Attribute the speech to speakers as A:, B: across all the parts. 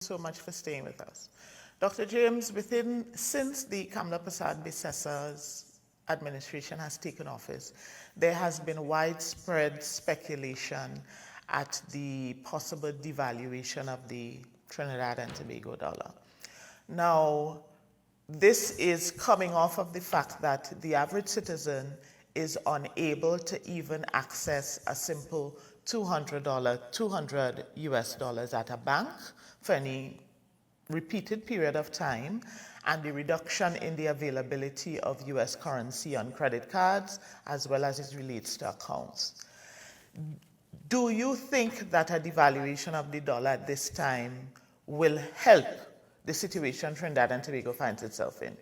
A: So much for staying with us. Dr. James, since the Kamla Persad-Bissessar's administration has taken office, there has been widespread speculation at the possible devaluation of the Trinidad and Tobago dollar. Now, this is coming off of the fact that the average citizen is unable to even access a simple $200 US dollars at a bank for any repeated period of time, and the reduction in the availability of US currency on credit cards as well as it relates to accounts. Do you think that a devaluation of the dollar at this time will help the situation Trinidad and Tobago finds itself in?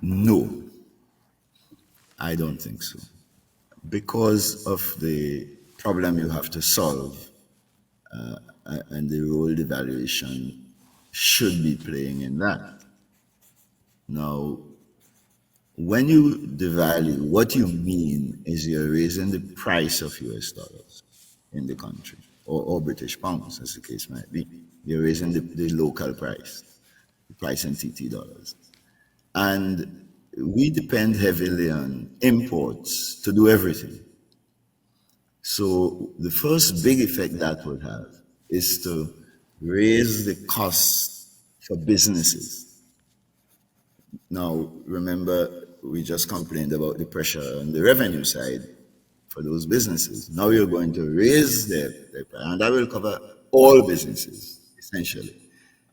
B: No, I don't think so. Because of the problem you have to solve and the role devaluation should be playing in that. Now, when you devalue, what you mean is you're raising the price of US dollars in the country, or British pounds, as the case might be. You're raising the local price, the price in TT dollars. And we depend heavily on imports to do everything. So the first big effect that would have is to raise the cost for businesses. Now, remember, we just complained about the pressure on the revenue side for those businesses. Now you're going to raise their price, and that will cover all businesses, essentially.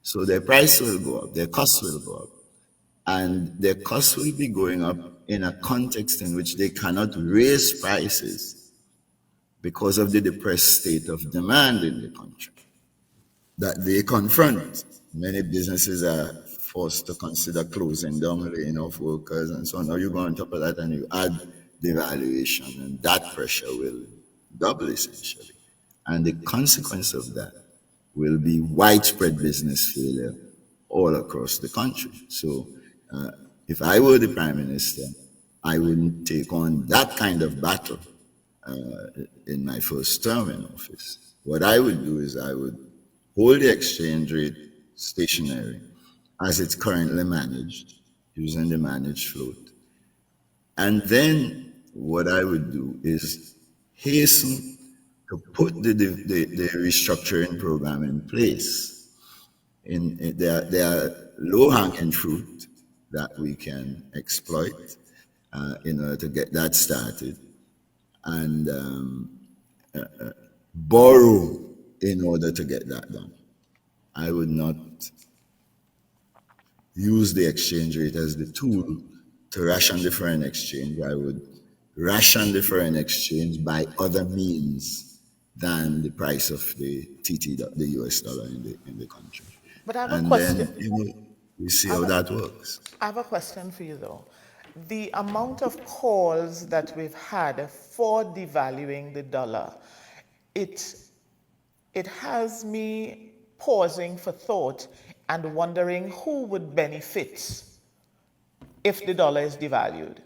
B: So their price will go up, their costs will go up, and their costs will be going up in a context in which they cannot raise prices because of the depressed state of demand in the country that they confront. Many businesses are forced to consider closing down, laying off workers, and so on. Now you go on top of that and you add devaluation, and that pressure will double essentially. And the consequence of that will be widespread business failure all across the country. So if I were the Prime Minister, I wouldn't take on that kind of battle in my first term in office. What I would do is I would hold the exchange rate stationary as it's currently managed, using the managed float. And then what I would do is hasten to put the restructuring program in place. There are low-hanging fruit that we can exploit in order to get that started, and borrow in order to get that done. I would not use the exchange rate as the tool to ration the foreign exchange. I would ration the foreign exchange by other means than the price of the US dollar in the country.
A: But I have
B: and
A: a question.
B: Then, we see how that works.
A: I have a question for you, though. The amount of calls that we've had for devaluing the dollar, it has me pausing for thought and wondering who would benefit if the dollar is devalued.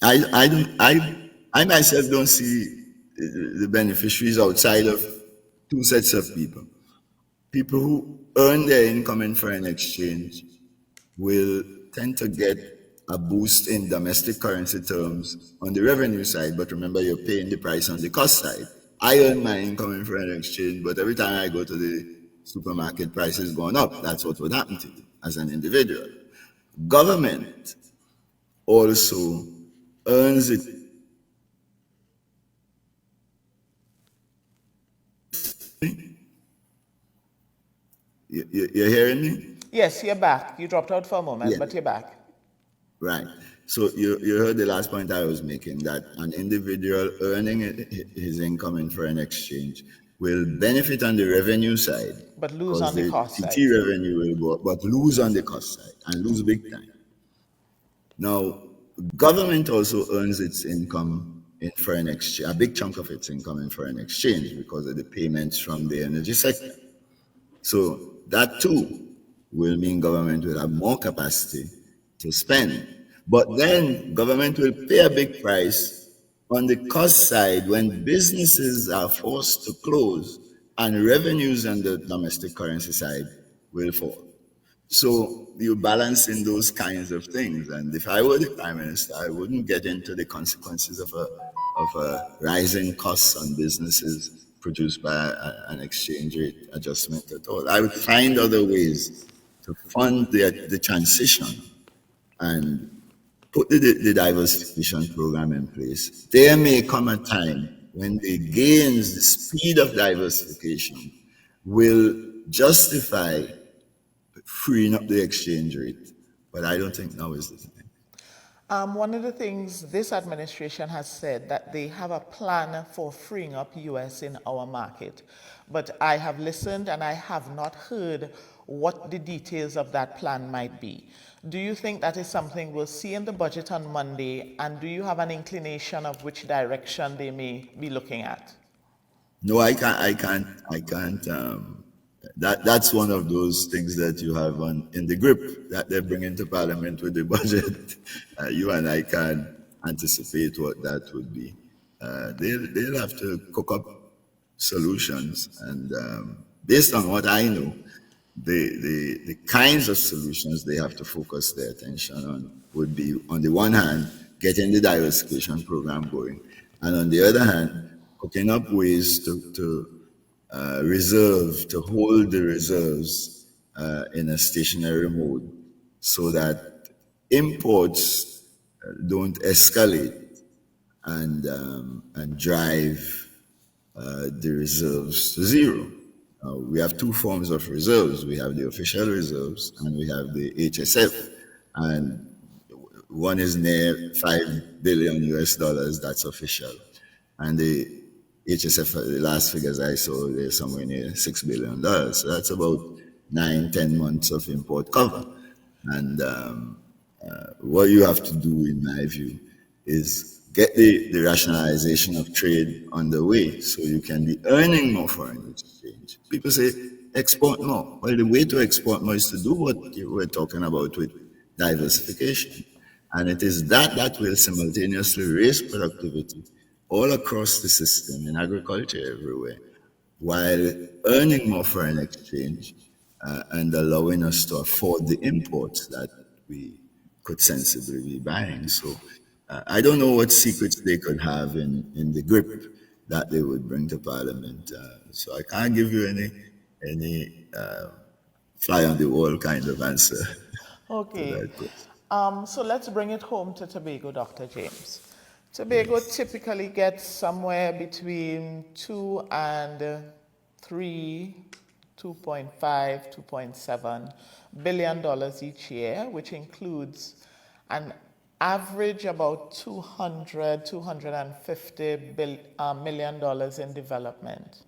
B: I myself don't see the beneficiaries outside of two sets of people. People who earn their income in foreign exchange will tend to get a boost in domestic currency terms on the revenue side, but remember, you're paying the price on the cost side. I earn my income in foreign exchange, but every time I go to the supermarket, prices going up. That's what would happen to you as an individual. Government also earns it. You're hearing me?
A: Yes, you're back. You dropped out for a moment, but you're back.
B: Right. So you heard the last point I was making, that an individual earning his income in foreign exchange will benefit on the revenue side,
A: but lose on the cost side.
B: TT revenue will go up, but lose on the cost side, and lose big time. Now, government also earns its income in foreign exchange, a big chunk of its income in foreign exchange, because of the payments from the energy sector. So that too will mean government will have more capacity to spend. But then government will pay a big price On the cost side, when businesses are forced to close and revenues on the domestic currency side will fall. So you balance in those kinds of things. And if I were the prime minister, I wouldn't get into the consequences of a rising costs on businesses produced by an exchange rate adjustment at all. I would find other ways to fund the transition and put the diversification program in place. There may come a time when the gains, the speed of diversification will justify freeing up the exchange rate. But I don't think now is the time.
A: One of the things this administration has said that they have a plan for freeing up US in our market. But I have listened and I have not heard what the details of that plan might be. Do you think that is something we'll see in the budget on Monday? And do you have an inclination of which direction they may be looking at?
B: No, I can't. That's one of those things that you have in the grip that they bring into Parliament with the budget. You and I can't anticipate what that would be. They'll have to cook up solutions, and based on what I know, the kinds of solutions they have to focus their attention on would be, on the one hand, getting the diversification program going, and on the other hand, cooking up ways to hold the reserves in a stationary mode so that imports don't escalate and drive the reserves to zero. We have two forms of reserves. We have the official reserves and we have the HSF. And one is near 5 billion US dollars, that's official. And the HSF, the last figures I saw, they're somewhere near $6 billion. So that's about 9-10 months of import cover. And what you have to do, in my view, is get the rationalization of trade underway so you can be earning more foreign exchange. People say, export more. Well, the way to export more is to do what we're talking about with diversification. And it is that will simultaneously raise productivity all across the system, in agriculture everywhere, while earning more foreign exchange and allowing us to afford the imports that we could sensibly be buying. So I don't know what secrets they could have in the grip that they would bring to Parliament. So I can't give you any fly on the wall kind of answer to
A: Okay.
B: that question.
A: So let's bring it home to Tobago, Dr. James. Tobago typically gets somewhere between 2 and 3, 2.5, 2.7 billion dollars each year, which includes an average about 250 million dollars in development.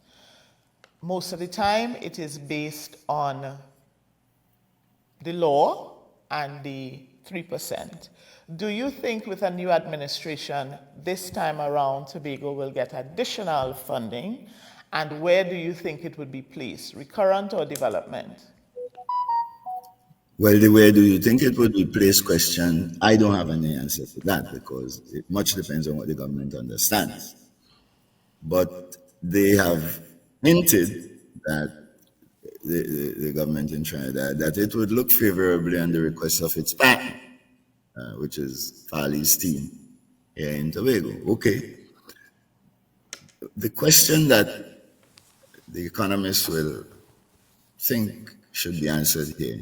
A: Most of the time, it is based on the law and the 3%. Do you think with a new administration this time around Tobago will get additional funding, and where do you think it would be placed, recurrent or development?
B: Well, the where do you think it would be placed question, I don't have any answer to that because it much depends on what the government understands. But they have hinted that the government in Trinidad, that it would look favorably on the request of its partner, which is Farley's team here in Tobago. Okay. The question that the economists will think should be answered here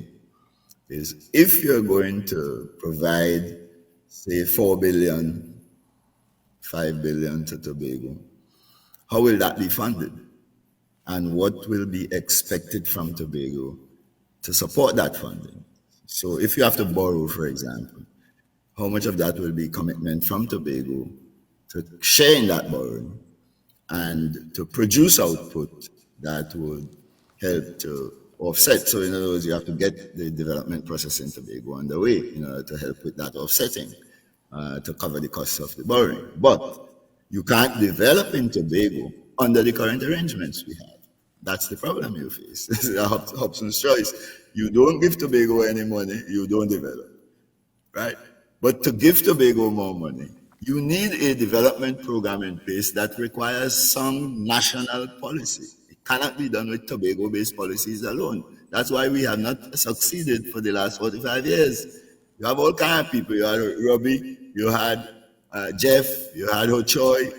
B: is, if you're going to provide, say, 4 billion, 5 billion to Tobago, how will that be funded? And what will be expected from Tobago to support that funding? So if you have to borrow, for example, how much of that will be commitment from Tobago to share in that borrowing and to produce output that would help to offset? So in other words, you have to get the development process in Tobago underway in order to help with that offsetting, to cover the costs of the borrowing. But you can't develop in Tobago under the current arrangements we have. That's the problem you face. This is Hobson's choice. You don't give Tobago any money, you don't develop, right? But to give Tobago more money, You need a development program in place that requires some national policy. It cannot be done with Tobago-based policies alone. That's why we have not succeeded for the last 45 years. You have all kinds of people. You had Robbie, you had Jeff, you had Ochoy,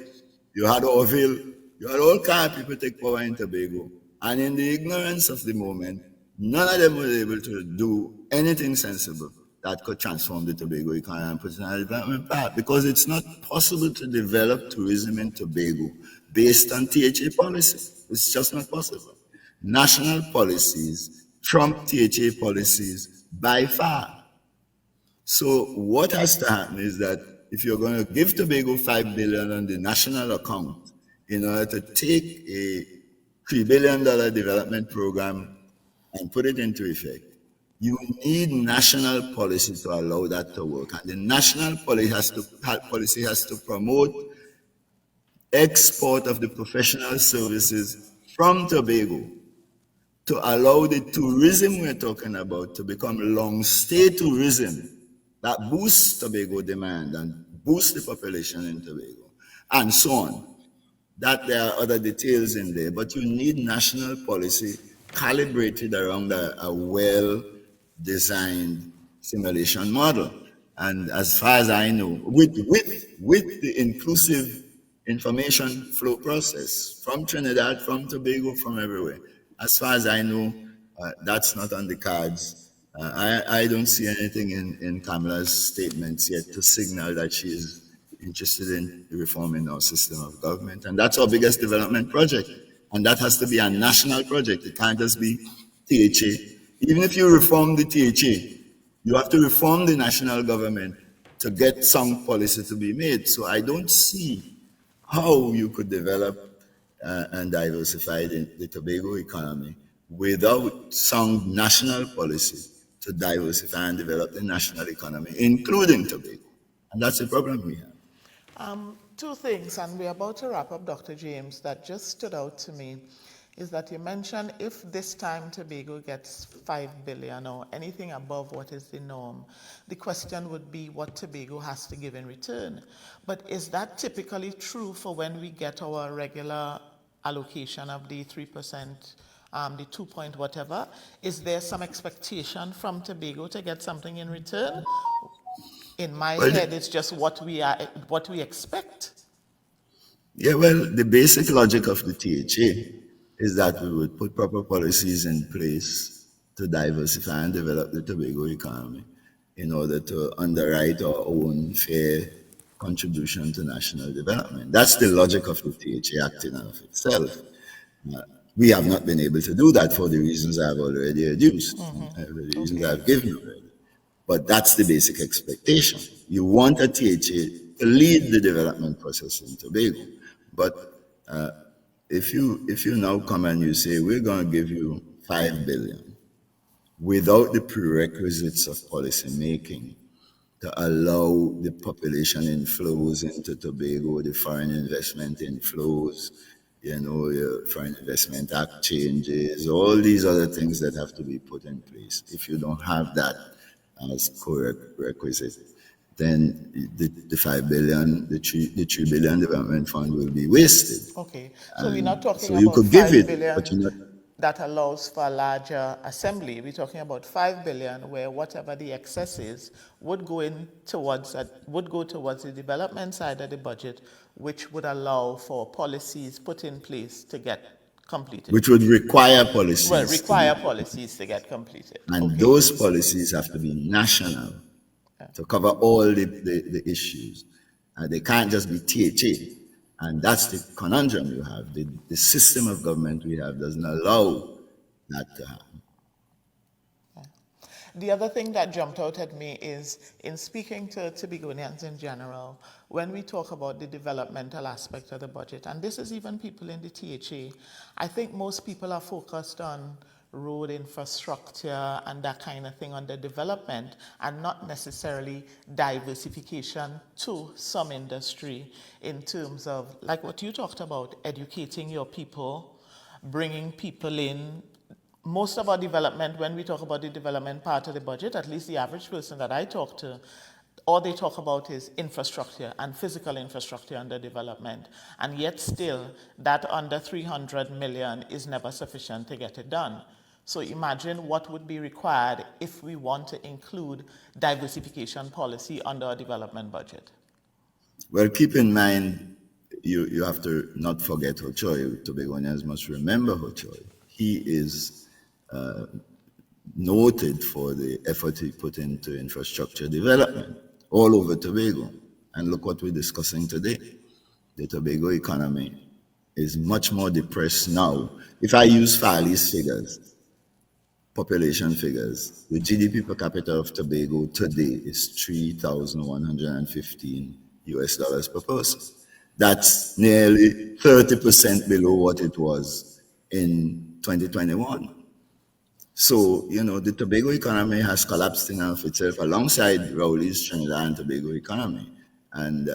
B: you had Orville, you had all kinds of people take power in Tobago. And in the ignorance of the moment, none of them were able to do anything sensible that could transform the Tobago economy and put it on a development path, because it's not possible to develop tourism in Tobago based on THA policy. It's just not possible. National policies trump THA policies by far. So what has to happen is that if you're going to give Tobago $5 billion on the national account in order to take a $3 billion development program and put it into effect, you need national policy to allow that to work. And the national policy has to promote export of the professional services from Tobago to allow the tourism we're talking about to become long-stay tourism that boosts Tobago demand and boosts the population in Tobago, and so on. That there are other details in there, but you need national policy calibrated around a well-designed simulation model. And as far as I know, with the inclusive information flow process from Trinidad, from Tobago, from everywhere, as far as I know, that's not on the cards. I don't see anything in Kamla's statements yet to signal that she is interested in reforming our system of government. And that's our biggest development project. And that has to be a national project. It can't just be THA. Even if you reform the THA, you have to reform the national government to get some policy to be made. So I don't see how you could develop and diversify the Tobago economy without some national policy to diversify and develop the national economy, including Tobago. And that's the problem we have.
A: Two things, and we're about to wrap up, Dr. James, that just stood out to me is that you mentioned if this time Tobago gets 5 billion or anything above what is the norm, the question would be what Tobago has to give in return. But is that typically true for when we get our regular allocation of the 3%, the 2 point whatever? Is there some expectation from Tobago to get something in return? In my head, it's just what we expect.
B: Yeah, well, the basic logic of the THA is that we would put proper policies in place to diversify and develop the Tobago economy in order to underwrite our own fair contribution to national development. That's the logic of the THA acting of itself. We have not been able to do that for the reasons I've already adduced, the reasons I've given already. But that's the basic expectation. You want a THA to lead the development process in Tobago. But if you now come and you say, we're going to give you 5 billion without the prerequisites of policy making to allow the population inflows into Tobago, the foreign investment inflows, your Foreign Investment Act changes, all these other things that have to be put in place. If you don't have that as core requisite, then the 5 billion, the 3 billion development fund will be wasted.
A: Okay, so we're not talking
B: So you
A: about
B: could give
A: 5
B: it,
A: billion
B: but you're not.
A: that allows for a larger assembly. We're talking about 5 billion where whatever the excess is would go towards the development side of the budget, which would allow for policies put in place to get completed.
B: Which would require policies.
A: Well, require policies to get completed.
B: And
A: Okay.
B: those policies have to be national to cover all the issues. They can't just be THA. And that's the conundrum you have. The system of government we have doesn't allow that to happen.
A: The other thing that jumped out at me is in speaking to Tobagonians in general, when we talk about the developmental aspect of the budget, and this is even people in the THA, I think most people are focused on road infrastructure and that kind of thing on the development and not necessarily diversification to some industry in terms of, like what you talked about, educating your people, bringing people in. Most of our development, when we talk about the development part of the budget, at least the average person that I talk to, all they talk about is infrastructure and physical infrastructure under development, and yet still that under 300 million is never sufficient to get it done. So imagine what would be required if we want to include diversification policy under our development budget.
B: Well, keep in mind, you have to not forget Hochoy. Tobagonians must remember Hochoy. He is noted for the effort he put into infrastructure development all over Tobago. And look what we're discussing today. The Tobago economy is much more depressed now. If I use Farley's figures, population figures, the GDP per capita of Tobago today is 3,115 US dollars per person. That's nearly 30% below what it was in 2021. So, the Tobago economy has collapsed in of itself alongside Rowley's Trinidad and Tobago economy. And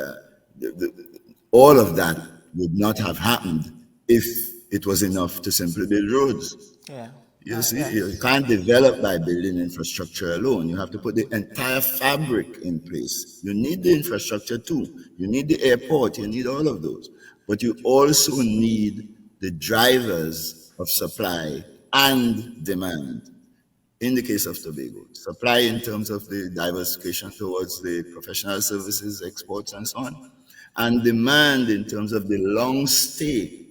B: all of that would not have happened if it was enough to simply build roads.
A: Yeah.
B: You see, you can't develop by building infrastructure alone. You have to put the entire fabric in place. You need the infrastructure too. You need the airport. You need all of those. But you also need the drivers of supply and demand. In the case of Tobago, supply in terms of the diversification towards the professional services, exports, and so on, and demand in terms of the long stay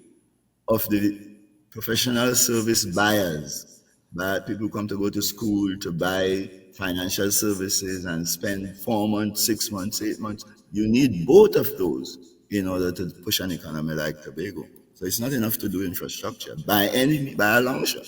B: of the professional service buyers. But people come to go to school to buy financial services and spend 4 months, 6 months, 8 months. You need both of those in order to push an economy like Tobago. So it's not enough to do infrastructure by a long shot.